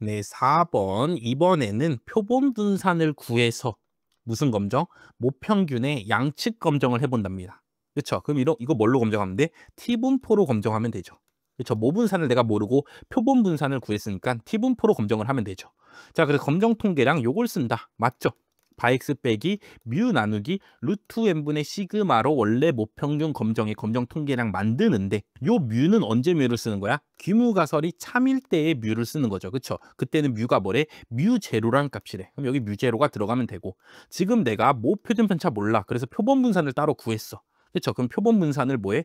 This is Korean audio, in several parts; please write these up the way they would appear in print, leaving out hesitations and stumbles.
네, 4번. 이번에는 표본 분산을 구해서 무슨 검정? 모평균의 양측 검정을 해본답니다. 그렇죠? 그럼 이거 뭘로 검정하면 돼? T분포로 검정하면 되죠. 그렇죠? 모분산을 내가 모르고 표본 분산을 구했으니까 T분포로 검정을 하면 되죠. 자, 그래서 검정 통계량 요걸 쓴다. 맞죠? 바엑스 빼기 뮤 나누기 루트 n분의 시그마로 원래 모평균 검정의 검정 통계량 만드는데 요 뮤는 언제 뮤를 쓰는 거야? 귀무가설이 참일 때의 뮤를 쓰는 거죠. 그쵸? 그때는 뮤가 뭐래? 뮤 제로라는 값이래. 그럼 여기 뮤 제로가 들어가면 되고 지금 내가 모 표준 편차 몰라. 그래서 표본 분산을 따로 구했어. 그쵸? 그럼 표본 분산을 뭐해?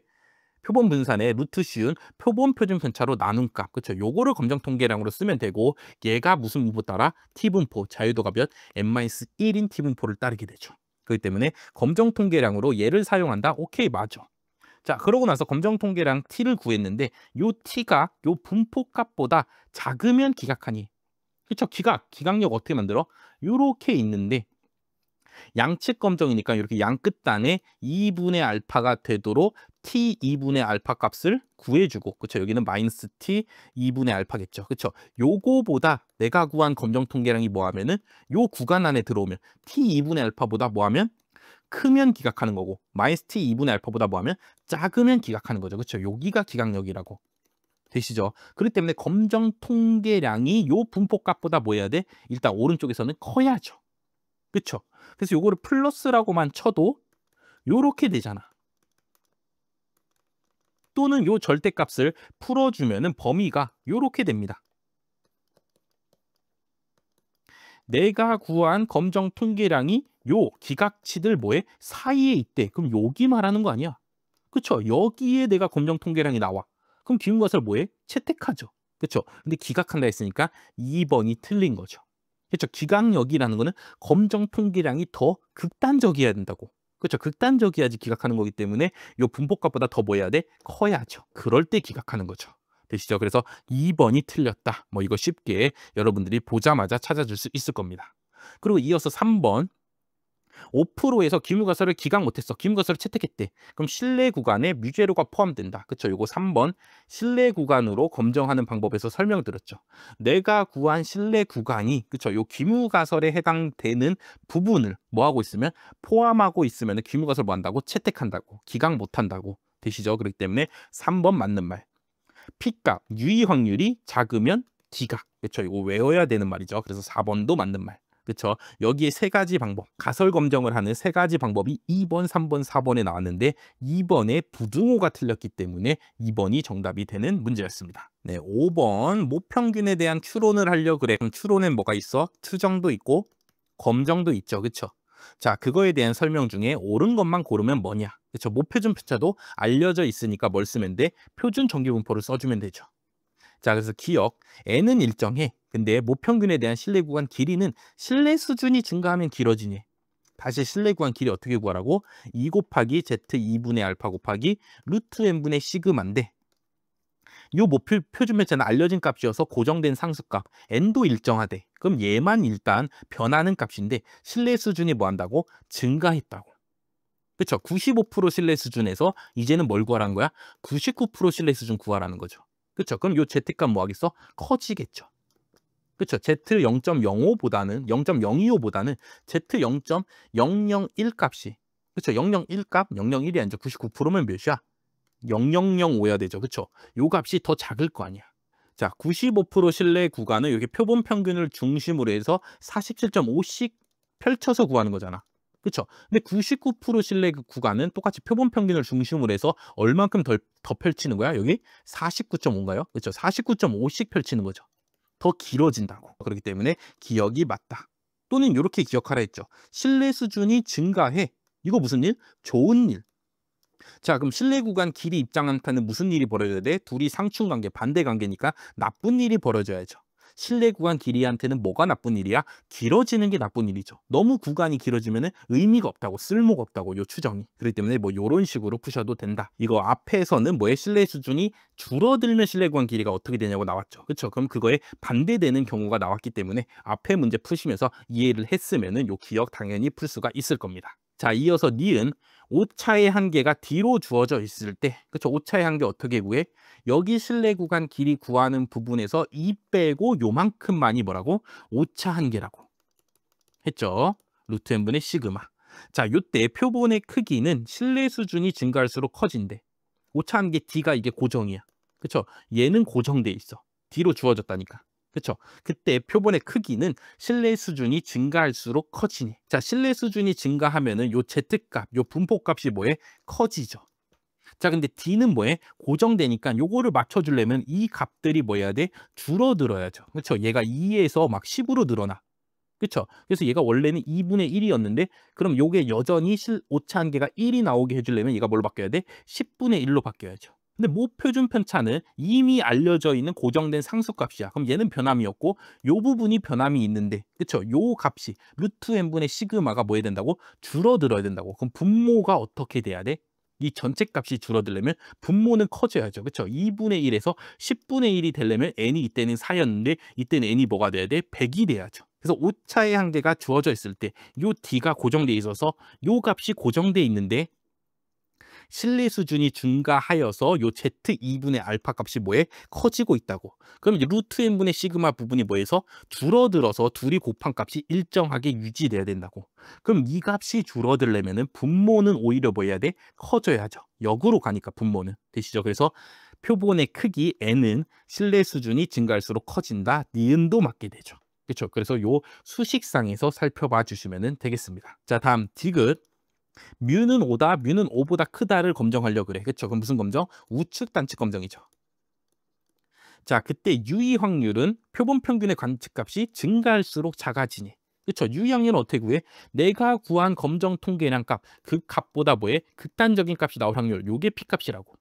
표본 분산의 루트 씌운 표본 표준 편차로 나눈 값. 그쵸? 요거를 검정 통계량으로 쓰면 되고 얘가 무슨 분포 따라? T분포, 자유도가 몇? n-1인 T분포를 따르게 되죠. 그렇기 때문에 검정 통계량으로 얘를 사용한다? 오케이, 맞아. 자, 그러고 나서 검정 통계량 T를 구했는데 요 T가 요 분포 값보다 작으면 기각하니. 그쵸? 기각력 어떻게 만들어? 요렇게 있는데 양측 검정이니까 이렇게 양 끝단에 2분의 알파가 되도록 t 2분의 알파 값을 구해주고, 그쵸? 여기는 마이너스 t 2분의 알파겠죠. 그쵸? 요거보다 내가 구한 검정 통계량이 뭐 하면은 요 구간 안에 들어오면 t 2분의 알파보다 뭐 하면 크면 기각하는 거고, 마이너스 t 2분의 알파보다 뭐 하면 작으면 기각하는 거죠. 그쵸? 여기가 기각력이라고. 되시죠? 그렇기 때문에 검정 통계량이 요 분포 값보다 뭐 해야 돼? 일단 오른쪽에서는 커야죠. 그쵸? 그래서 요거를 플러스라고만 쳐도 요렇게 되잖아. 또는 요 절대값을 풀어주면은 범위가 요렇게 됩니다. 내가 구한 검정 통계량이 요 기각치들 뭐에 사이에 있대. 그럼 여기 말하는 거 아니야? 그쵸? 여기에 내가 검정 통계량이 나와. 그럼 기운과설 뭐해? 채택하죠. 그쵸? 근데 기각한다 했으니까 2번이 틀린 거죠. 그쵸? 기각력이라는 거는 검정 통계량이 더 극단적이어야 된다고. 그쵸? 극단적이어야지 기각하는 거기 때문에 요 분포값보다 더 뭐 해야 돼? 커야죠. 그럴 때 기각하는 거죠. 되시죠? 그래서 2번이 틀렸다. 뭐 이거 쉽게 여러분들이 보자마자 찾아줄 수 있을 겁니다. 그리고 이어서 3번. 5%에서 기물과설을 기각 못했어. 기물과설을 채택했대. 그럼 실내 구간에 뮤제로가 포함된다. 그쵸? 요거 3번 실내 구간으로 검정하는 방법에서 설명드렸죠. 내가 구한 실내 구간이 그쵸? 요 기물가설에 해당되는 부분을 뭐 하고 있으면 포함하고 있으면 기물가설 뭐 한다고? 채택한다고. 기각 못한다고. 되시죠? 그렇기 때문에 3번 맞는 말. P값 유의 확률이 작으면 기각. 그쵸? 이거 외워야 되는 말이죠. 그래서 4번도 맞는 말. 그쵸? 여기에 세 가지 방법, 가설 검정을 하는 세 가지 방법이 2번, 3번, 4번에 나왔는데 2번에 부등호가 틀렸기 때문에 2번이 정답이 되는 문제였습니다. 네, 5번 모평균에 대한 추론을 하려고 그래. 그럼 추론엔 뭐가 있어? 투정도 있고 검정도 있죠. 그쵸? 자, 그거에 대한 설명 중에 옳은 것만 고르면 뭐냐? 그쵸? 모표준 표차도 알려져 있으니까 뭘 쓰면 돼? 표준 정기분포를 써주면 되죠. 자, 그래서 기억, n은 일정해. 근데 모평균에 대한 신뢰 구간 길이는 신뢰 수준이 증가하면 길어지니. 다시 신뢰 구간 길이 어떻게 구하라고? 2 곱하기 z 2분의 알파 곱하기 루트 n분의 시그마인데 요 모표 표준 매체는 알려진 값이어서 고정된 상수값 n도 일정하대. 그럼 얘만 일단 변하는 값인데 신뢰 수준이 뭐 한다고? 증가했다고. 그쵸? 95% 신뢰 수준에서 이제는 뭘 구하라는 거야? 99% 신뢰 수준 구하라는 거죠. 그쵸? 그럼 요 Z값 뭐 하겠어? 커지겠죠. 그쵸? Z 0.05보다는 0.025보다는 Z 0.001 값이 그쵸? 001 값 001이 아니죠. 99%면 몇이야? 0005야 되죠. 그쵸? 요 값이 더 작을 거 아니야. 자, 95% 신뢰 구간은 이렇게 표본 평균을 중심으로 해서 47.5씩 펼쳐서 구하는 거잖아. 그쵸? 근데 99% 신뢰 구간은 똑같이 표본 평균을 중심으로 해서 얼만큼 더 펼치는 거야? 여기 49.5인가요? 그쵸? 49.5씩 펼치는 거죠. 더 길어진다고. 그렇기 때문에 기억이 맞다. 또는 이렇게 기억하라 했죠. 신뢰 수준이 증가해. 이거 무슨 일? 좋은 일. 자, 그럼 신뢰 구간 길이 입장한테는 무슨 일이 벌어져야 돼? 둘이 상충 관계, 반대 관계니까 나쁜 일이 벌어져야죠. 신뢰 구간 길이한테는 뭐가 나쁜 일이야? 길어지는 게 나쁜 일이죠. 너무 구간이 길어지면 의미가 없다고, 쓸모가 없다고, 요 추정이. 그렇기 때문에 뭐 요런 식으로 푸셔도 된다. 이거 앞에서는 뭐의 신뢰 수준이 줄어들면 신뢰 구간 길이가 어떻게 되냐고 나왔죠. 그렇죠? 그럼 그거에 반대되는 경우가 나왔기 때문에 앞에 문제 푸시면서 이해를 했으면은 요 기억 당연히 풀 수가 있을 겁니다. 자, 이어서 니은 오차의 한계가 D로 주어져 있을 때, 그쵸? 오차의 한계 어떻게 구해? 여기 실내 구간 길이 구하는 부분에서 2 빼고 요만큼만이 뭐라고? 오차 한계라고 했죠. 루트 n분의 시그마. 자, 요때 표본의 크기는 실내 수준이 증가할수록 커진대. 오차 한계 D가 이게 고정이야. 그쵸? 얘는 고정돼 있어. D로 주어졌다니까. 그쵸? 그때 표본의 크기는 실내 수준이 증가할수록 커지니. 자, 실내 수준이 증가하면은 요 Z값, 요 분포값이 뭐해? 커지죠. 자, 근데 D는 뭐해? 고정되니까 요거를 맞춰주려면 이 값들이 뭐 해야 돼? 줄어들어야죠. 그쵸? 얘가 2에서 막 10으로 늘어나. 그쵸? 그래서 얘가 원래는 2분의 1이었는데 그럼 요게 여전히 오차 한계가 1이 나오게 해주려면 얘가 뭘 바뀌어야 돼? 10분의 1로 바뀌어야죠. 근데 모표준 편차는 이미 알려져 있는 고정된 상수값이야. 그럼 얘는 변함이 없고 요 부분이 변함이 있는데, 그쵸? 요 값이 루트 n분의 시그마가 뭐 해야 된다고? 줄어들어야 된다고. 그럼 분모가 어떻게 돼야 돼? 이 전체 값이 줄어들려면 분모는 커져야죠. 그쵸? 2분의 1에서 10분의 1이 되려면 n이 이때는 4였는데 이때는 n이 뭐가 돼야 돼? 100이 돼야죠. 그래서 오차의 한계가 주어져 있을 때 요 D가 고정돼 있어서 요 값이 고정돼 있는데 실내 수준이 증가하여서 요 Z2분의 알파 값이 뭐해? 커지고 있다고. 그럼 이제 루트 n분의 시그마 부분이 뭐해서 줄어들어서 둘이 곱한 값이 일정하게 유지돼야 된다고. 그럼 이 값이 줄어들려면은 분모는 오히려 뭐 해야 돼? 커져야죠. 역으로 가니까 분모는. 되시죠? 그래서 표본의 크기 n은 실내 수준이 증가할수록 커진다. 니은도 맞게 되죠. 그렇죠? 그래서 요 수식상에서 살펴봐 주시면 되겠습니다. 자, 다음 디귿. 뮤는 5다, 뮤는 5보다 크다를 검정하려고 그래. 그렇죠? 그럼 무슨 검정? 우측 단측 검정이죠. 자, 그때 유의 확률은 표본 평균의 관측값이 증가할수록 작아지니. 그렇죠? 유의 확률은 어떻게 구해? 내가 구한 검정 통계량 값, 그 값보다 뭐해? 극단적인 값이 나올 확률. 요게 P값이라고.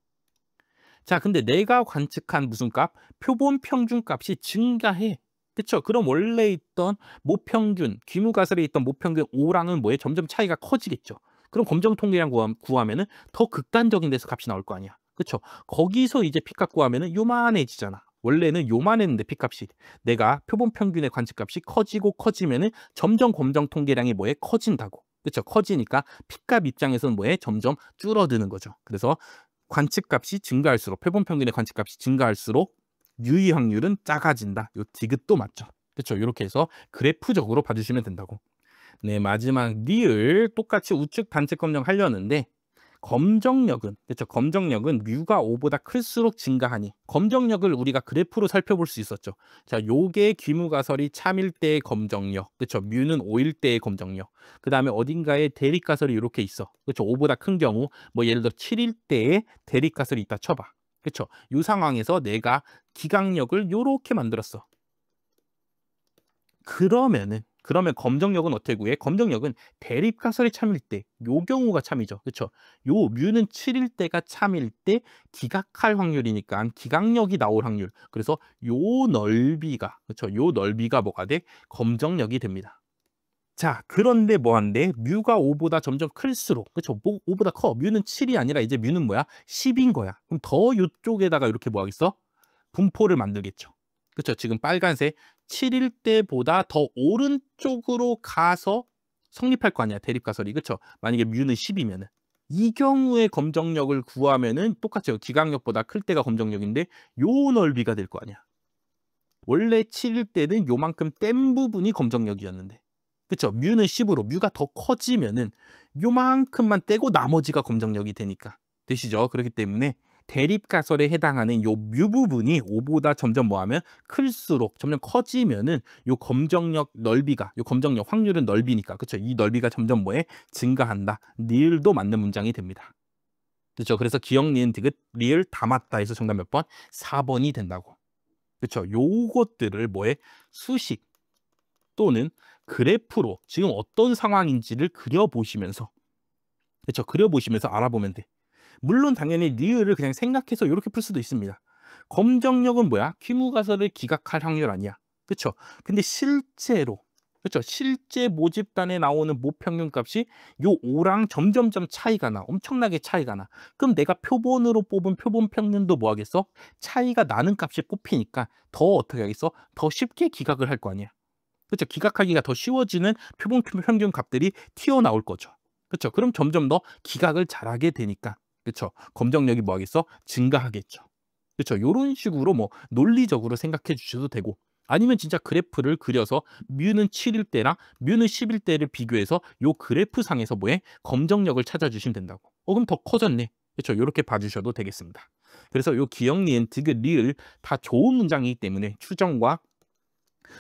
자, 근데 내가 관측한 무슨 값? 표본 평균 값이 증가해. 그렇죠? 그럼 원래 있던 모평균, 귀무가설에 있던 모평균 5랑은 뭐에 점점 차이가 커지겠죠. 그럼 검정 통계량 구하면은 더 극단적인 데서 값이 나올 거 아니야. 그렇죠? 거기서 이제 P값 구하면은 요만해지잖아. 원래는 요만했는데 P값이 내가 표본 평균의 관측값이 커지고 커지면은 점점 검정 통계량이 뭐에 커진다고. 그렇죠? 커지니까 P값 입장에서는 뭐에 점점 줄어드는 거죠. 그래서 관측값이 증가할수록 표본 평균의 관측값이 증가할수록 유의 확률은 작아진다. 요 디귿도 맞죠. 그렇죠? 이렇게 해서 그래프적으로 봐주시면 된다고. 네, 마지막 리을 똑같이 우측 단측 검정 하려는데 검정력은 그렇죠? 검정력은 뮤가 5보다 클수록 증가하니 검정력을 우리가 그래프로 살펴볼 수 있었죠. 자, 요게 귀무가설이 참일 때의 검정력. 그렇죠? 뮤는 5일 때의 검정력. 그다음에 어딘가에 대립가설이 이렇게 있어. 그렇죠? 5보다 큰 경우 뭐 예를 들어 7일 때의 대립가설이 있다 쳐봐. 그렇죠? 이 상황에서 내가 기강력을 요렇게 만들었어. 그러면 검정력은 어떻게 구해? 검정력은 대립가설이 참일 때, 요 경우가 참이죠. 그렇죠? 요 뮤는 7일 때가 참일 때 기각할 확률이니까 기각력이 나올 확률. 그래서 요 넓이가, 그렇죠? 요 넓이가 뭐가 돼? 검정력이 됩니다. 자, 그런데 뭐한데? 뮤가 5보다 점점 클수록, 그렇죠? 5보다 커. 뮤는 7이 아니라 이제 뮤는 뭐야? 10인 거야. 그럼 더 이쪽에다가 이렇게 뭐 하겠어? 분포를 만들겠죠. 그렇죠? 지금 빨간색 7일 때보다 더 오른쪽으로 가서 성립할 거 아니야, 대립가설이. 그렇죠? 만약에 뮤는 10이면은 이 경우에 검정력을 구하면은 똑같죠. 기강력보다 클 때가 검정력인데 요 넓이가 될 거 아니야. 원래 7일 때는 요만큼 뗀 부분이 검정력이었는데. 그렇죠? 뮤는 10으로 뮤가 더 커지면은 요만큼만 떼고 나머지가 검정력이 되니까. 되시죠? 그렇기 때문에 대립가설에 해당하는 요 뮤 부분이 5보다 점점 뭐하면 클수록 점점 커지면은 요 검정력 넓이가 요 검정력 확률은 넓이니까 그렇죠? 이 넓이가 점점 뭐에 증가한다. 리을도 맞는 문장이 됩니다. 그렇죠? 그래서 기억, 니은, 디귿, 리을 다 맞다 해서 정답 몇 번? 4번이 된다고. 그렇죠? 요것들을 뭐에 수식 또는 그래프로 지금 어떤 상황인지를 그려보시면서 그렇죠? 그려보시면서 알아보면 돼. 물론 당연히 리을을 그냥 생각해서 이렇게 풀 수도 있습니다. 검정력은 뭐야? 귀무가설을 기각할 확률 아니야. 그렇죠? 근데 실제로 그렇죠? 실제 모집단에 나오는 모평균 값이 요 5랑 점점점 차이가 나. 엄청나게 차이가 나. 그럼 내가 표본으로 뽑은 표본 평균도 뭐 하겠어? 차이가 나는 값이 뽑히니까 더 어떻게 하겠어? 더 쉽게 기각을 할 거 아니야. 그렇죠? 기각하기가 더 쉬워지는 표본 평균 값들이 튀어나올 거죠. 그쵸? 그럼 점점 더 기각을 잘하게 되니까, 그쵸? 검정력이 뭐 하겠어? 증가하겠죠. 그쵸? 요런 식으로 뭐 논리적으로 생각해 주셔도 되고, 아니면 진짜 그래프를 그려서 뮤는 7일 때랑 뮤는 10일 때를 비교해서 요 그래프 상에서 뭐해? 검정력을 찾아주시면 된다고. 그럼 더 커졌네. 그쵸? 요렇게 봐주셔도 되겠습니다. 그래서 요 기역, 니은, 디귿, 리을 다 좋은 문장이기 때문에 추정과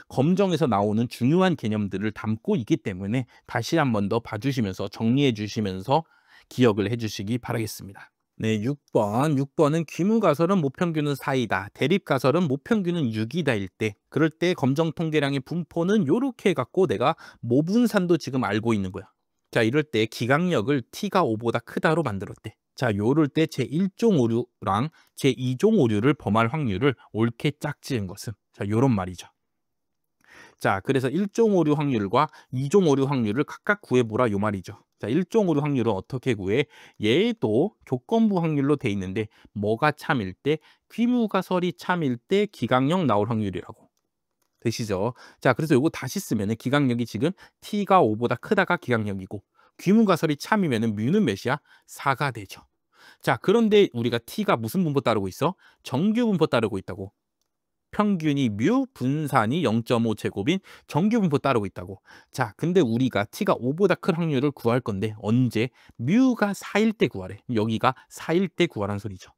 검정에서 나오는 중요한 개념들을 담고 있기 때문에 다시 한 번 더 봐주시면서 정리해 주시면서 기억을 해 주시기 바라겠습니다. 네, 6번. 6번은 귀무가설은 모평균은 4이다. 대립가설은 모평균은 6이다일 때, 그럴 때 검정 통계량의 분포는 요렇게 해갖고 내가 모분산도 지금 알고 있는 거야. 자, 이럴 때 기각력을 t가 5보다 크다로 만들었대. 자, 요럴 때 제1종 오류랑 제2종 오류를 범할 확률을 옳게 짝지은 것은, 자, 요런 말이죠. 자, 그래서 1종 오류 확률과 2종 오류 확률을 각각 구해보라 요 말이죠. 자, 1종 오류 확률은 어떻게 구해? 얘도 조건부 확률로 돼 있는데 뭐가 참일 때? 귀무가설이 참일 때 기각력 나올 확률이라고. 되시죠? 자, 그래서 요거 다시 쓰면은 기각력이 지금 t가 5보다 크다가 기각력이고, 귀무가설이 참이면은 뮤는 몇이야? 4가 되죠. 자, 그런데 우리가 t가 무슨 분포 따르고 있어? 정규 분포 따르고 있다고. 평균이 뮤, 분산이 0.5 제곱인 정규 분포 따르고 있다고. 자, 근데 우리가 t가 5보다 큰 확률을 구할 건데 언제? 뮤가 4일 때 구하래. 여기가 4일 때 구하라는 소리죠.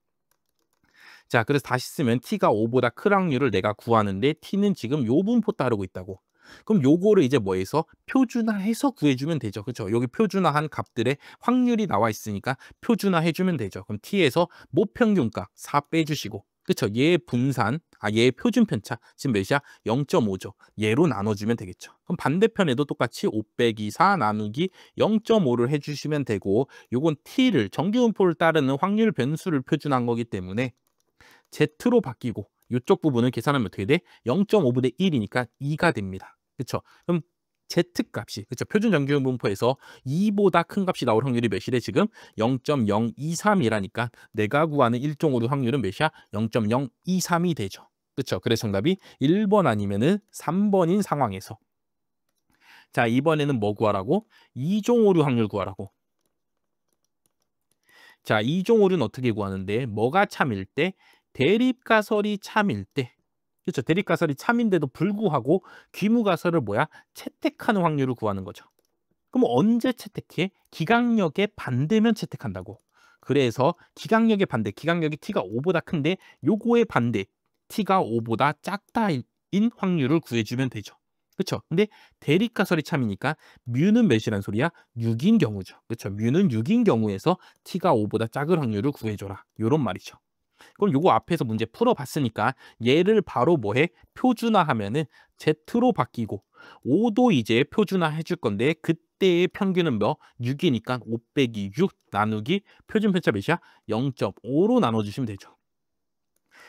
자, 그래서 다시 쓰면 t가 5보다 큰 확률을 내가 구하는데 t는 지금 요 분포 따르고 있다고. 그럼 요거를 이제 뭐해서 표준화해서 구해주면 되죠. 그렇죠? 여기 표준화한 값들의 확률이 나와 있으니까 표준화해주면 되죠. 그럼 t에서 모평균값 4 빼주시고, 그렇죠? 얘 분산, 얘 표준 편차 지금 몇이야? 0.5죠. 얘로 나눠주면 되겠죠. 그럼 반대편에도 똑같이 5 빼기 4 나누기 0.5를 해주시면 되고, 요건 t를 정규분포를 따르는 확률 변수를 표준한 거기 때문에 Z로 바뀌고 이쪽 부분을 계산하면 어떻게 돼? 0.5분의 1이니까 2가 됩니다. 그렇죠? 그럼 Z값이, 그렇죠? 표준 정규 분포에서 2보다 큰 값이 나올 확률이 몇이래 지금? 0.023이라니까 내가 구하는 1종 오류 확률은 몇이야? 0.023이 되죠. 그렇죠? 그래서 정답이 1번 아니면은 3번인 상황에서. 자, 이번에는 뭐 구하라고? 2종 오류 확률 구하라고. 자, 2종 오류는 어떻게 구하는데? 뭐가 참일 때? 대립가설이 참일 때. 그렇죠? 대립가설이 참인데도 불구하고 귀무가설을 뭐야? 채택하는 확률을 구하는 거죠. 그럼 언제 채택해? 기각력의 반대면 채택한다고. 그래서 기각력의 반대, 기각력이 t가 5보다 큰데 요거의 반대, t가 5보다 작다인 확률을 구해주면 되죠. 그렇죠? 근데 대립가설이 참이니까 뮤는 몇이란 소리야? 6인 경우죠. 그렇죠? 뮤는 6인 경우에서 t가 5보다 작을 확률을 구해줘라. 요런 말이죠. 그럼 요거 앞에서 문제 풀어봤으니까 얘를 바로 뭐해? 표준화하면은 Z로 바뀌고 5도 이제 표준화 해줄 건데 그때의 평균은 뭐? 6이니까 5 빼기 6 나누기 표준 편차 몇이야? 0.5로 나눠주시면 되죠.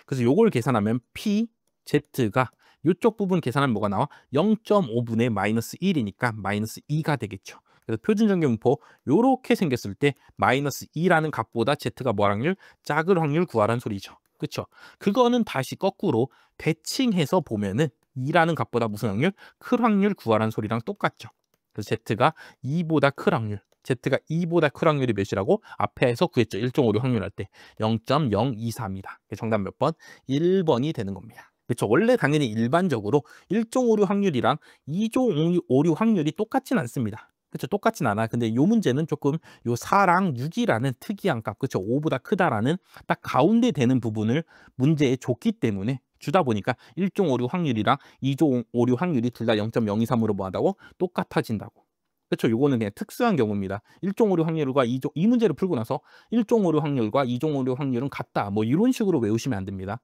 그래서 요걸 계산하면 P, Z가 요쪽 부분 계산하면 뭐가 나와? 0.5분의 마이너스 1이니까 마이너스 2가 되겠죠. 그래서 표준 정규분포 요렇게 생겼을 때 마이너스 2라는 값보다 Z가 뭐 확률? 작을 확률 구하라는 소리죠. 그렇죠? 그거는 다시 거꾸로 대칭해서 보면은 2라는 값보다 무슨 확률? 클 확률 구하라는 소리랑 똑같죠. 그래서 Z가 2보다 클 확률. Z가 2보다 클 확률이 몇이라고? 앞에서 구했죠. 1종 오류 확률 할 때 0.023이다. 정답 몇 번? 1번이 되는 겁니다. 그렇죠. 원래 당연히 일반적으로 1종 오류 확률이랑 2종 오류 확률이 똑같진 않습니다. 그렇죠. 똑같진 않아. 근데 요 문제는 조금 요 4랑 6이라는 특이한 값, 그렇죠. 5보다 크다라는 딱 가운데 되는 부분을 문제에 줬기 때문에 주다 보니까 1종 오류 확률이랑 2종 오류 확률이 둘 다 0.023으로 뭐 한다고? 똑같아진다고. 그렇죠. 요거는 그냥 특수한 경우입니다. 1종 오류 확률과 이 문제를 풀고 나서 1종 오류 확률과 2종 오류 확률은 같다. 뭐 이런 식으로 외우시면 안 됩니다.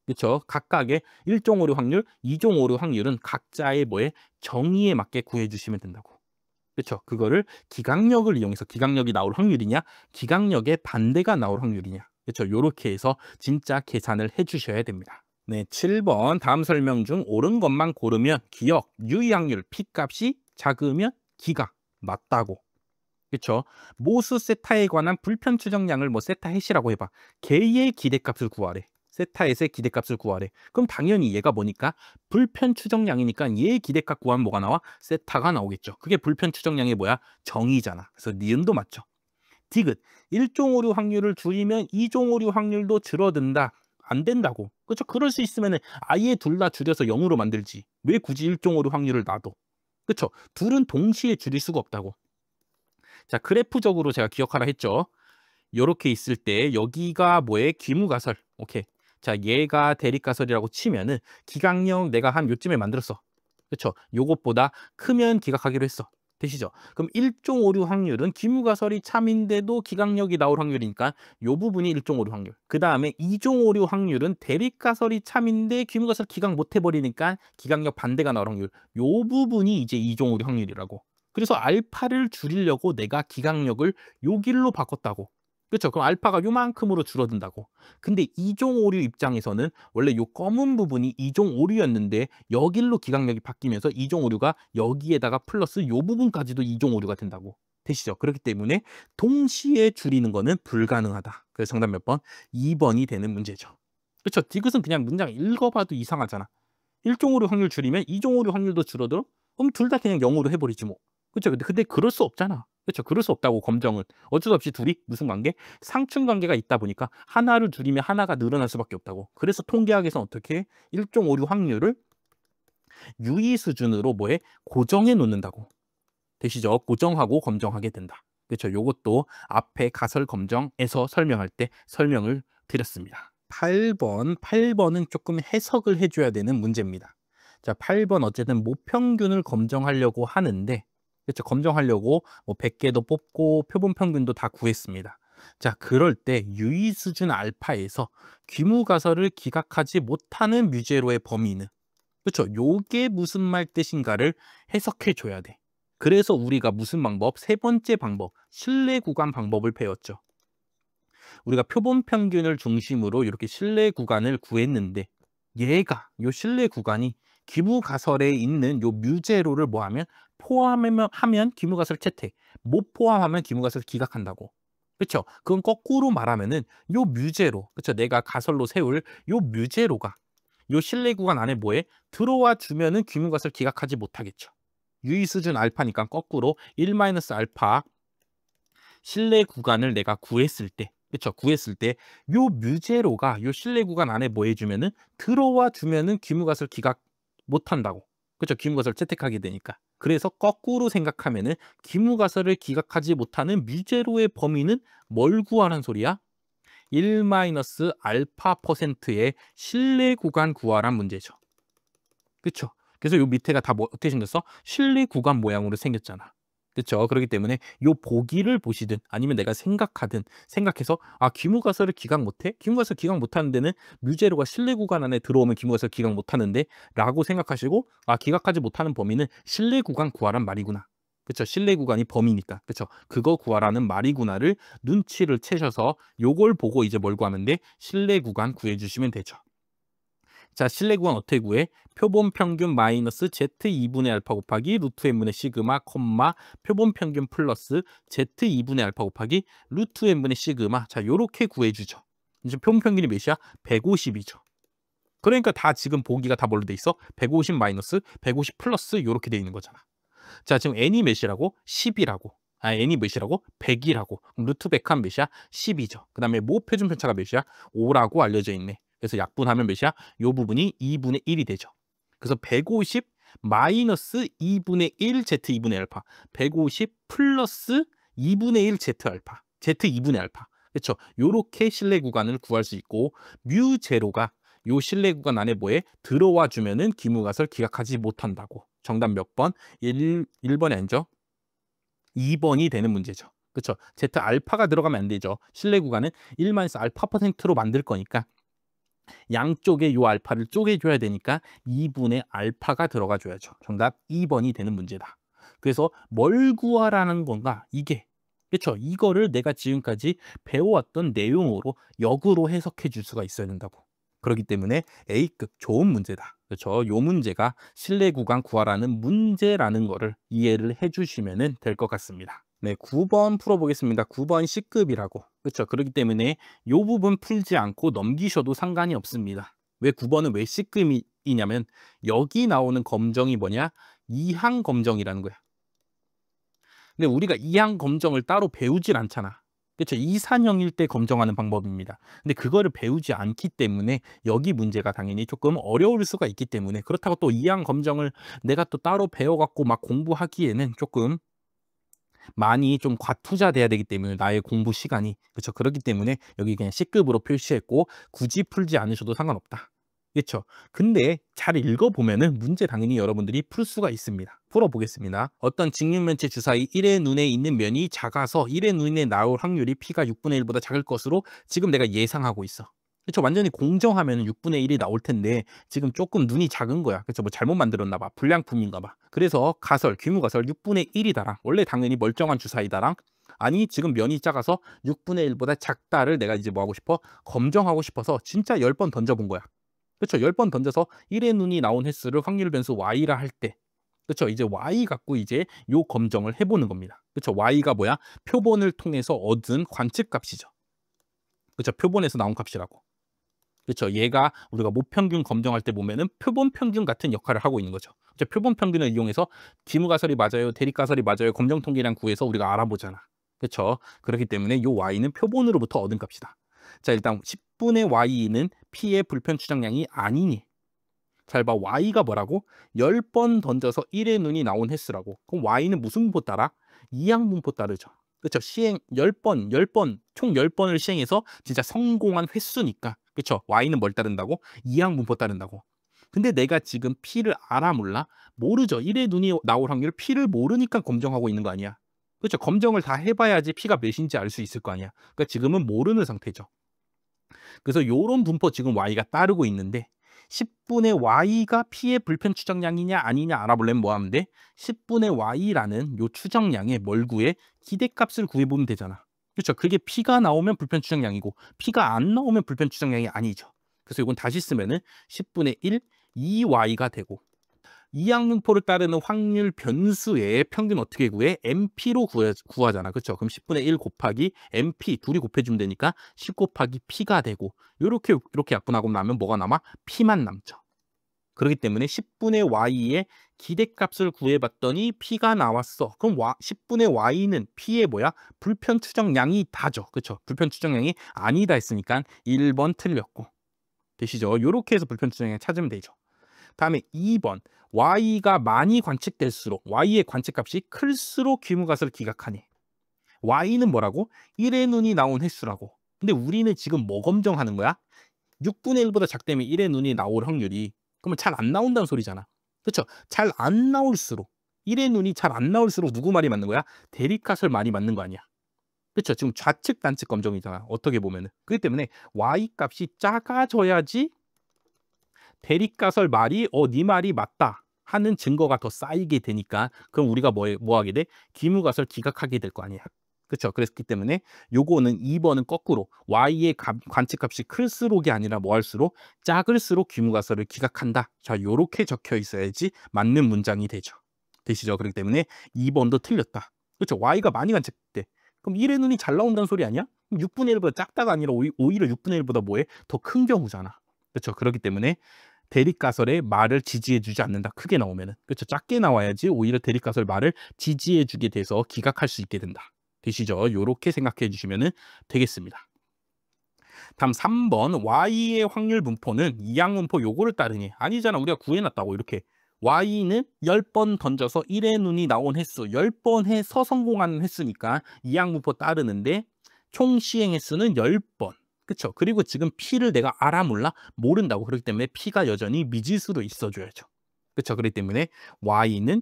그렇죠. 각각의 1종 오류 확률, 2종 오류 확률은 각자의 뭐에 정의에 맞게 구해 주시면 된다고. 그렇죠. 그거를 기각력을 이용해서 기각력이 나올 확률이냐, 기각력의 반대가 나올 확률이냐. 그렇죠. 요렇게 해서 진짜 계산을 해 주셔야 됩니다. 네, 7번 다음 설명 중 옳은 것만 고르면 기역, 유의확률, P값이 작으면 기각 맞다고. 그렇죠. 모수 세타에 관한 불편 추정량을 뭐 세타 해시라고 해봐. 걔의 기대값을 구하래. 세타에서의 기대값을 구하래. 그럼 당연히 얘가 뭐니까 불편 추정량이니까 얘의 기대값 구하면 뭐가 나와? 세타가 나오겠죠. 그게 불편 추정량이 뭐야? 정의잖아. 그래서 니은도 맞죠. 디귿 1종 오류 확률을 줄이면 2종 오류 확률도 줄어든다. 안 된다고. 그렇죠? 그럴 수 있으면 아예 둘 다 줄여서 0으로 만들지. 왜 굳이 1종 오류 확률을 놔둬? 그렇죠? 둘은 동시에 줄일 수가 없다고. 자, 그래프적으로 제가 기억하라 했죠. 요렇게 있을 때 여기가 뭐에 귀무가설. 오케이. 자, 얘가 대립가설이라고 치면은 기각력 내가 한 요쯤에 만들었어. 그렇죠? 요것보다 크면 기각하기로 했어. 되시죠? 그럼 1종 오류 확률은 귀무가설이 참인데도 기각력이 나올 확률이니까 요 부분이 1종 오류 확률. 그 다음에 2종 오류 확률은 대립가설이 참인데 귀무가설 기각 못 해버리니까 기각력 반대가 나올 확률. 요 부분이 이제 2종 오류 확률이라고. 그래서 알파를 줄이려고 내가 기각력을 요 길로 바꿨다고. 그렇죠? 그럼 알파가 요만큼으로 줄어든다고. 근데 2종 오류 입장에서는 원래 요 검은 부분이 2종 오류였는데 여길로 기각력이 바뀌면서 2종 오류가 여기에다가 플러스 요 부분까지도 2종 오류가 된다고. 되시죠? 그렇기 때문에 동시에 줄이는 거는 불가능하다. 그래서 정답 몇 번? 2번이 되는 문제죠. 그렇죠? 디귿은 그냥 문장 읽어봐도 이상하잖아. 1종 오류 확률 줄이면 2종 오류 확률도 줄어들어? 그럼 둘 다 그냥 0으로 해버리지 뭐. 그렇죠? 근데 그럴 수 없잖아. 그렇죠? 그럴 수 없다고 검정은. 어쩔 수 없이 둘이 무슨 관계? 상충 관계가 있다 보니까 하나를 줄이면 하나가 늘어날 수밖에 없다고. 그래서 통계학에서는 어떻게 해? 1종 오류 확률을 유의 수준으로 뭐해? 고정해 놓는다고. 되시죠? 고정하고 검정하게 된다. 그렇죠? 요것도 앞에 가설 검정에서 설명할 때 설명을 드렸습니다. 8번은 조금 해석을 해줘야 되는 문제입니다. 자, 8번 어쨌든 모평균을 검정하려고 하는데, 그렇죠? 검정하려고 뭐 100개도 뽑고 표본 평균도 다 구했습니다. 자, 그럴 때 유의 수준 알파에서 귀무가설을 기각하지 못하는 뮤제로의 범위는, 그렇죠? 요게 무슨 말 뜻인가를 해석해 줘야 돼. 그래서 우리가 무슨 방법? 세 번째 방법, 신뢰 구간 방법을 배웠죠. 우리가 표본 평균을 중심으로 이렇게 신뢰 구간을 구했는데 얘가 요 신뢰 구간이 귀무가설에 있는 요 뮤제로를 뭐하면 포함하면 귀무가설 채택, 못 포함하면 귀무가설 기각한다고. 그렇죠? 그건 거꾸로 말하면은 요 뮤제로, 그렇죠? 내가 가설로 세울 요 뮤제로가 요 신뢰 구간 안에 뭐에 들어와 주면은 귀무가설 기각하지 못하겠죠. 유의 수준 알파니까 거꾸로 1-알파 신뢰 구간을 내가 구했을 때, 그렇죠? 구했을 때 요 뮤제로가 요 신뢰 구간 안에 뭐 해주면은 들어와 주면은 귀무가설 기각 못한다고. 그렇죠? 귀무가설 채택하게 되니까. 그래서 거꾸로 생각하면은 귀무가설을 기각하지 못하는 뮤제로의 범위는 뭘 구하라는 소리야? 1-알파 %의 신뢰 구간 구하란 문제죠. 그렇죠? 그래서 요 밑에가 다 뭐 어떻게 생겼어? 신뢰 구간 모양으로 생겼잖아. 그렇죠? 그렇기 때문에 요 보기를 보시든 아니면 내가 생각해서 아, 귀무가설을 기각 못해? 귀무가설 기각 못하는 데는 뮤제로가 신뢰 구간 안에 들어오면 귀무가설 기각 못하는데 라고 생각하시고 아, 기각하지 못하는 범위는 신뢰 구간 구하란 말이구나. 그렇죠? 신뢰 구간이 범위니까. 그렇죠? 그거 구하라는 말이구나를 눈치를 채셔서 요걸 보고 이제 뭘 구하면 돼? 신뢰 구간 구해주시면 되죠. 자, 신뢰 구간 어떻게 구해? 표본 평균 마이너스 Z2분의 알파 곱하기 루트 n분의 시그마, 콤마, 표본 평균 플러스 Z2분의 알파 곱하기 루트 n분의 시그마. 자, 요렇게 구해주죠. 이제 표본 평균이 몇이야? 150이죠. 그러니까 다 지금 보기가 다 뭘로 돼 있어? 150 마이너스 150 플러스 요렇게 돼 있는 거잖아. 자, 지금 n이 몇이라고? 10이라고. 아, n이 몇이라고? 100이라고. 그럼 루트 100하면 몇이야? 10이죠. 그 다음에 모 표준 편차가 몇이야? 5라고 알려져 있네. 그래서 약분하면 몇이야? 요 부분이 2분의 1이 되죠. 그래서 150 마이너스 2분의 1 Z2분의 알파. 150 플러스 2분의 1 Z 알파. Z2분의 알파. 그렇죠? 요렇게 신뢰 구간을 구할 수 있고 뮤 제로가 요 신뢰 구간 안에 뭐에 들어와 주면은 귀무가설 기각하지 못한다고. 정답 몇 번? 1번이 아니죠. 2번이 되는 문제죠. 그렇죠? Z 알파가 들어가면 안 되죠. 신뢰 구간은 1-알파 %로 만들 거니까 양쪽에 요 알파를 쪼개줘야 되니까 2분의 알파가 들어가 줘야죠. 정답 2번이 되는 문제다. 그래서 뭘 구하라는 건가? 이게. 그렇죠? 이거를 내가 지금까지 배워왔던 내용으로 역으로 해석해 줄 수가 있어야 된다고. 그렇기 때문에 A급 좋은 문제다. 그렇죠? 요 문제가 신뢰 구간 구하라는 문제라는 거를 이해를 해 주시면 될 것 같습니다. 네, 9번 풀어보겠습니다. 9번 C급이라고. 그렇죠. 그렇기 때문에 요 부분 풀지 않고 넘기셔도 상관이 없습니다. 왜 9번은 왜 C급이냐면 여기 나오는 검정이 뭐냐? 이항 검정이라는 거야. 근데 우리가 이항 검정을 따로 배우질 않잖아. 그렇죠. 이산형일 때 검정하는 방법입니다. 근데 그거를 배우지 않기 때문에 여기 문제가 당연히 조금 어려울 수가 있기 때문에, 그렇다고 또 이항 검정을 내가 또 따로 배워갖고 막 공부하기에는 조금 많이 좀 과투자돼야 되기 때문에, 나의 공부 시간이. 그렇죠. 그렇기 때문에 여기 그냥 C급으로 표시했고 굳이 풀지 않으셔도 상관없다. 그렇죠. 근데 잘 읽어보면은 문제 당연히 여러분들이 풀 수가 있습니다. 풀어보겠습니다. 어떤 직육면체 주사위 1의 눈에 있는 면이 작아서 1의 눈에 나올 확률이 P가 6분의 1보다 작을 것으로 지금 내가 예상하고 있어. 그렇죠. 완전히 공정하면 6분의 1이 나올 텐데 지금 조금 눈이 작은 거야. 그렇죠. 뭐 잘못 만들었나 봐. 불량품인가 봐. 그래서 가설, 귀무가설 6분의 1이다랑, 원래 당연히 멀쩡한 주사위다랑, 아니 지금 면이 작아서 6분의 1보다 작다를 내가 이제 뭐 하고 싶어? 검정하고 싶어서 진짜 10번 던져본 거야. 그렇죠. 10번 던져서 1의 눈이 나온 횟수를 확률 변수 y라 할 때, 그렇죠. 이제 y 갖고 이제 요 검정을 해보는 겁니다. 그렇죠. y가 뭐야? 표본을 통해서 얻은 관측값이죠. 그렇죠. 표본에서 나온 값이라고. 그렇죠. 얘가 우리가 모평균 검정할 때 보면은 표본 평균 같은 역할을 하고 있는 거죠. 그렇죠? 표본 평균을 이용해서 기무가설이 맞아요, 대립가설이 맞아요, 검정 통계량 구해서 우리가 알아보잖아. 그렇죠. 그렇기 때문에 요 y는 표본으로부터 얻은 값이다. 자, 일단 10분의 y는 P의 불편 추정량이 아니니. 잘 봐. y가 뭐라고? 10번 던져서 1의 눈이 나온 횟수라고. 그럼 y는 무슨 분포 따라? 이항 분포 따르죠. 그렇죠. 시행 10번, 총 10번을 시행해서 진짜 성공한 횟수니까. 그렇죠. y는 뭘 따른다고? 이항 분포 따른다고. 근데 내가 지금 P를 알아 몰라? 모르죠. 1의 눈이 나올 확률 P를 모르니까 검정하고 있는 거 아니야. 그렇죠. 검정을 다 해봐야지 P가 몇인지 알 수 있을 거 아니야. 그러니까 지금은 모르는 상태죠. 그래서 요런 분포 지금 y가 따르고 있는데 10분의 y가 P의 불편 추정량이냐 아니냐 알아보려면 뭐 하면 돼? 10분의 y라는 요 추정량의 뭘 구해? 기대값을 구해보면 되잖아. 그렇죠. 그게 P가 나오면 불편 추정량이고 P가 안 나오면 불편 추정량이 아니죠. 그래서 이건 다시 쓰면은 10분의 1 2y가 되고, 이항분포를 따르는 확률 변수의 평균 어떻게 구해? MP로 구하잖아. 그렇죠? 그럼 10분의 1 곱하기 MP 둘이 곱해주면 되니까 10 곱하기 P가 되고, 이렇게 약분하고 나면 뭐가 남아? P만 남죠. 그렇기 때문에 10분의 Y의 기대값을 구해봤더니 P가 나왔어. 그럼 10분의 Y는 P의 뭐야? 불편 추정량이 다죠. 그렇죠? 불편 추정량이 아니다 했으니까 1번 틀렸고. 되시죠? 이렇게 해서 불편 추정량 찾으면 되죠. 다음에 2번. y가 많이 관측될수록, y의 관측값이 클수록 귀무가설을 기각하니. y는 뭐라고? 1의 눈이 나온 횟수라고. 근데 우리는 지금 뭐 검정하는 거야? 6분의 1보다 작다면 1의 눈이 나올 확률이, 그러면 잘 안 나온다는 소리잖아. 그렇죠? 잘 안 나올수록, 1의 눈이 잘 안 나올수록 누구 말이 맞는 거야? 대립가설 말이 맞는 거 아니야. 그렇죠? 지금 좌측 단측 검정이잖아. 어떻게 보면은. 그렇기 때문에 y 값이 작아져야지 대립가설 말이 네 말이 맞다 하는 증거가 더 쌓이게 되니까, 그럼 우리가 뭐 하게 돼? 귀무가설 기각하게 될 거 아니야. 그렇죠? 그랬기 때문에 요거는 2번은 거꾸로 y의 관측값이 클수록이 아니라 뭐 할수록 작을수록 귀무가설을 기각한다. 자, 요렇게 적혀 있어야지 맞는 문장이 되죠. 되시죠? 그렇기 때문에 2번도 틀렸다. 그렇죠? y가 많이 관측돼. 그럼 1의 눈이 잘 나온다는 소리 아니야? 6분의 1보다 작다가 아니라 오히려 6분의 1보다 뭐해? 더 큰 경우잖아. 그렇죠? 그렇기 때문에 대립가설의 말을 지지해주지 않는다. 크게 나오면은. 그렇죠. 작게 나와야지 오히려 대립가설 말을 지지해주게 돼서 기각할 수 있게 된다. 되시죠? 요렇게 생각해 주시면 되겠습니다. 다음 3번. y의 확률 분포는 이항 분포 요거를 따르니. 아니잖아. 우리가 구해놨다고. 이렇게. y는 10번 던져서 1의 눈이 나온 횟수, 10번 해서 성공하는 횟수니까 이항 분포 따르는데 총 시행 횟수는 10번. 그렇죠. 그리고 지금 P를 내가 알아 몰라? 모른다고. 그렇기 때문에 P가 여전히 미지수로 있어줘야죠. 그렇죠. 그렇기 때문에 Y는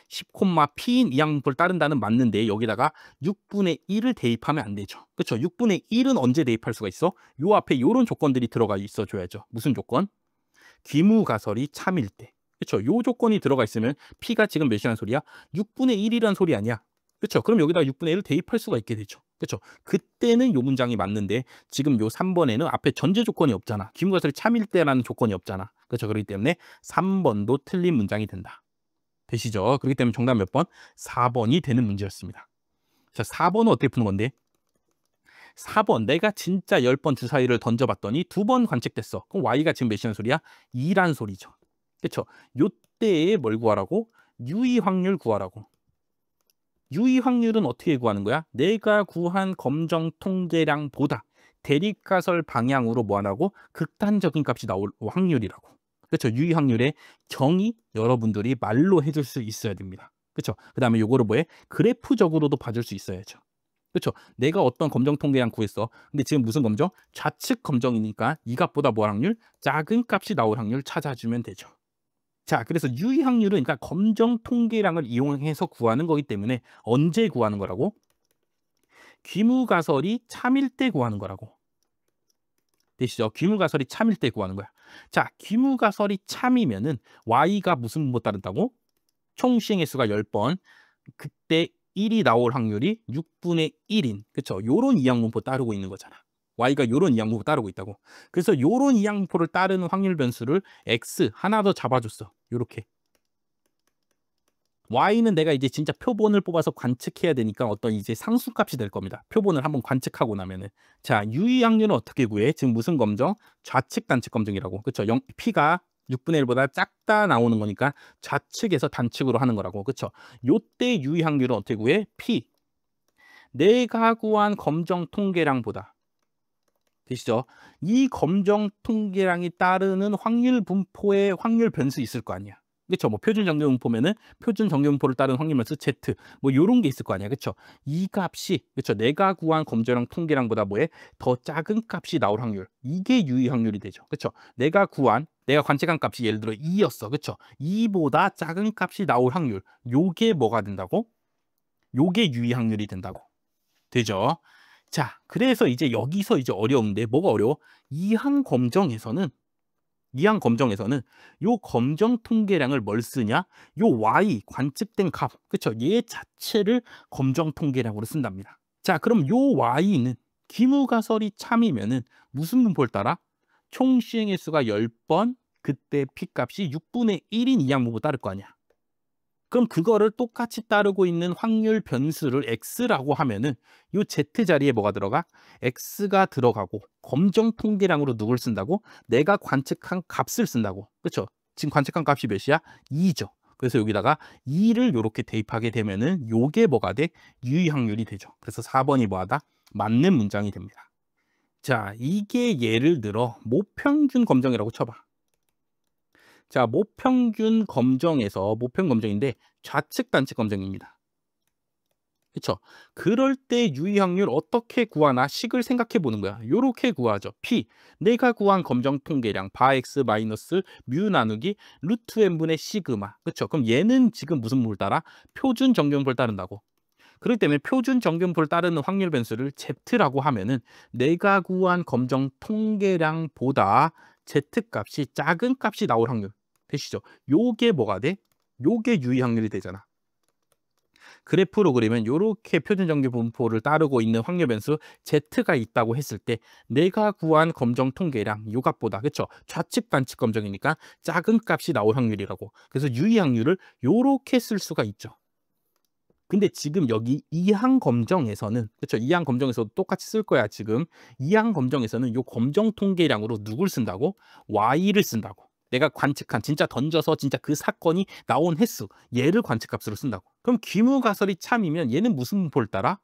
10, P인 이항분포를 따른다는 맞는데 여기다가 6분의 1을 대입하면 안 되죠. 그렇죠. 6분의 1은 언제 대입할 수가 있어? 요 앞에 요런 조건들이 들어가 있어줘야죠. 무슨 조건? 귀무가설이 참일 때. 그렇죠. 요 조건이 들어가 있으면 P가 지금 몇이라는 소리야? 6분의 1이라는 소리 아니야. 그렇죠. 그럼 여기다가 6분의 1을 대입할 수가 있게 되죠. 그렇죠. 그때는 요 문장이 맞는데 지금 요 3번에는 앞에 전제 조건이 없잖아. 귀무가설이 참일 때라는 조건이 없잖아. 그렇죠. 그렇기 때문에 3번도 틀린 문장이 된다. 되시죠? 그렇기 때문에 정답 몇 번? 4번이 되는 문제였습니다. 자, 4번은 어떻게 푸는 건데? 4번 내가 진짜 10번 주사위를 던져봤더니 2번 관측됐어. 그럼 y가 지금 몇이란 소리야? 2란 소리죠. 그쵸? 요때에 뭘 구하라고? 유의 확률 구하라고. 유의 확률은 어떻게 구하는 거야? 내가 구한 검정 통계량보다 대립가설 방향으로 뭐 하라고? 극단적인 값이 나올 확률이라고. 그렇죠? 유의 확률의 정의 여러분들이 말로 해줄 수 있어야 됩니다. 그렇죠? 그 다음에 요거를 뭐해? 그래프적으로도 봐줄 수 있어야죠. 그렇죠? 내가 어떤 검정 통계량 구했어. 근데 지금 무슨 검정? 좌측 검정이니까 이 값보다 뭐 확률? 작은 값이 나올 확률 찾아주면 되죠. 자, 그래서 유의 확률은 그러니까 검정 통계량을 이용해서 구하는 거기 때문에 언제 구하는 거라고? 귀무가설이 참일 때 구하는 거라고. 되시죠? 귀무가설이 참일 때 구하는 거야. 자, 귀무가설이 참이면은 y가 무슨 분모 따른다고? 총 시행의 수가 10번. 그때 1이 나올 확률이 6분의 1인. 그쵸? 요런 이항분포 따르고 있는 거잖아. y가 요런 이항분포 따르고 있다고. 그래서 요런 이항분포를 따르는 확률 변수를 x 하나 더 잡아줬어. 요렇게. y는 내가 이제 진짜 표본을 뽑아서 관측해야 되니까 어떤 이제 상수값이 될 겁니다. 표본을 한번 관측하고 나면은. 자, 유의 확률은 어떻게 구해? 지금 무슨 검정? 좌측 단측 검정이라고. 그쵸? p가 6분의 1보다 작다 나오는 거니까 좌측에서 단측으로 하는 거라고. 그쵸? 요때 유의 확률은 어떻게 구해? p. 내가 구한 검정 통계량보다. 되시죠? 이 검정 통계량이 따르는 확률 분포의 확률 변수 있을 거 아니야. 그렇죠? 뭐 표준 정규 분포면은 표준 정규 분포를 따르는 확률 변수 Z 뭐 요런 게 있을 거 아니야. 그렇죠? 이 값이 그렇죠? 내가 구한 검정 통계량보다 뭐에 더 작은 값이 나올 확률. 이게 유의 확률이 되죠. 그렇죠? 내가 관측한 값이 예를 들어 2였어. 그렇죠? 2보다 작은 값이 나올 확률. 요게 뭐가 된다고? 요게 유의 확률이 된다고. 되죠? 자, 그래서 이제 여기서 이제 어려운데 뭐가 어려워? 이항 검정에서는 요 검정 통계량을 뭘 쓰냐? 요 y 관측된 값, 그쵸? 얘 자체를 검정 통계량으로 쓴답니다. 자, 그럼 요 y는 귀무가설이 참이면은 무슨 분포를 따라? 총 시행의 수가 10번, 그때 p 값이 6분의 1인 이항분포 따를 거 아니야. 그럼 그거를 똑같이 따르고 있는 확률 변수를 x라고 하면은 요 z 자리에 뭐가 들어가? x가 들어가고 검정 통계량으로 누굴 쓴다고? 내가 관측한 값을 쓴다고. 그렇죠? 지금 관측한 값이 몇이야? 2죠. 그래서 여기다가 2를 이렇게 대입하게 되면은 요게 뭐가 돼? 유의 확률이 되죠. 그래서 4번이 뭐하다? 맞는 문장이 됩니다. 자, 이게 예를 들어 모평균 검정이라고 쳐봐. 자, 모평균 검정인데 좌측 단측 검정입니다. 그렇죠? 그럴 때 유의 확률 어떻게 구하나 식을 생각해 보는 거야. 요렇게 구하죠. P, 내가 구한 검정 통계량 바 x 마이너스 뮤 나누기 루트 n분의 시그마. 그렇죠? 그럼 얘는 지금 무슨 분포를 따라? 표준 정규분포를 따른다고. 그렇기 때문에 표준 정규분포를 따르는 확률 변수를 Z라고 하면은 내가 구한 검정 통계량보다 Z 값이 작은 값이 나올 확률. 되시죠? 요게 뭐가 돼? 요게 유의 확률이 되잖아. 그래프로 그리면 요렇게 표준 정규 분포를 따르고 있는 확률 변수 Z가 있다고 했을 때 내가 구한 검정 통계량 요 값보다 그쵸? 좌측 단측 검정이니까 작은 값이 나올 확률이라고. 그래서 유의 확률을 요렇게 쓸 수가 있죠. 근데 지금 여기 이항 검정에서는 그렇죠? 이항 검정에서도 똑같이 쓸 거야. 지금 이항 검정에서는 요 검정 통계량으로 누굴 쓴다고? y를 쓴다고. 내가 관측한 진짜 던져서 진짜 그 사건이 나온 횟수 얘를 관측값으로 쓴다고. 그럼 귀무가설이 참이면 얘는 무슨 분포를 따라?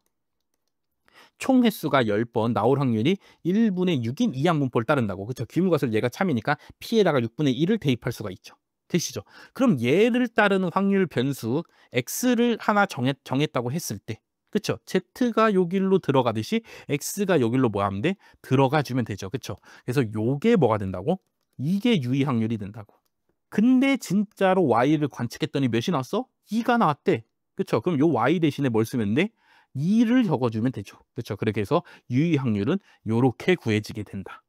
총 횟수가 10번 나올 확률이 1분의 6인 이항 분포를 따른다고. 그렇죠? 귀무가설 얘가 참이니까 p에다가 6분의 1을 대입할 수가 있죠. 되시죠? 그럼 얘를 따르는 확률 변수 x를 하나 정했다고 했을 때 그쵸? z가 여기로 들어가듯이 x가 여기로 뭐 하면 돼? 들어가 주면 되죠. 그쵸? 그래서 요게 뭐가 된다고? 이게 유의 확률이 된다고. 근데 진짜로 y를 관측했더니 몇이 나왔어? 2가 나왔대. 그쵸? 그럼 요 y 대신에 뭘 쓰면 돼? 2를 적어주면 되죠. 그쵸? 그렇게 해서 유의 확률은 요렇게 구해지게 된다.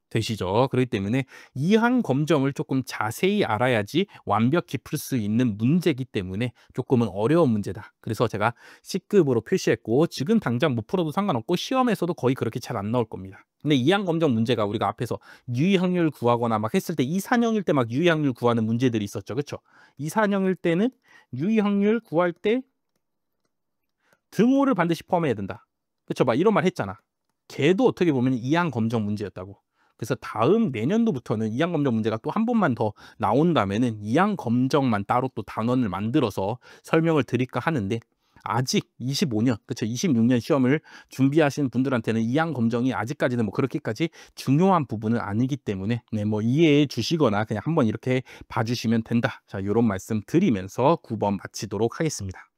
되시죠? 그렇기 때문에 이항 검정을 조금 자세히 알아야지 완벽히 풀 수 있는 문제이기 때문에 조금은 어려운 문제다. 그래서 제가 C급으로 표시했고 지금 당장 못 풀어도 상관없고 시험에서도 거의 그렇게 잘 안 나올 겁니다. 근데 이항 검정 문제가 우리가 앞에서 유의 확률 구하거나 막 했을 때 이산형일 때 막 유의 확률 구하는 문제들이 있었죠. 그렇죠? 이산형일 때는 유의 확률 구할 때 등호를 반드시 포함해야 된다. 그렇죠? 막 이런 말 했잖아. 걔도 어떻게 보면 이항 검정 문제였다고. 그래서 다음 내년도부터는 이항 검정 문제가 또 한 번만 더 나온다면은 이항 검정만 따로 또 단원을 만들어서 설명을 드릴까 하는데, 아직 25년, 그쵸, 26년 시험을 준비하시는 분들한테는 이항 검정이 아직까지는 뭐 그렇게까지 중요한 부분은 아니기 때문에 네, 뭐 이해해 주시거나 그냥 한번 이렇게 봐주시면 된다. 자, 요런 말씀 드리면서 9번 마치도록 하겠습니다.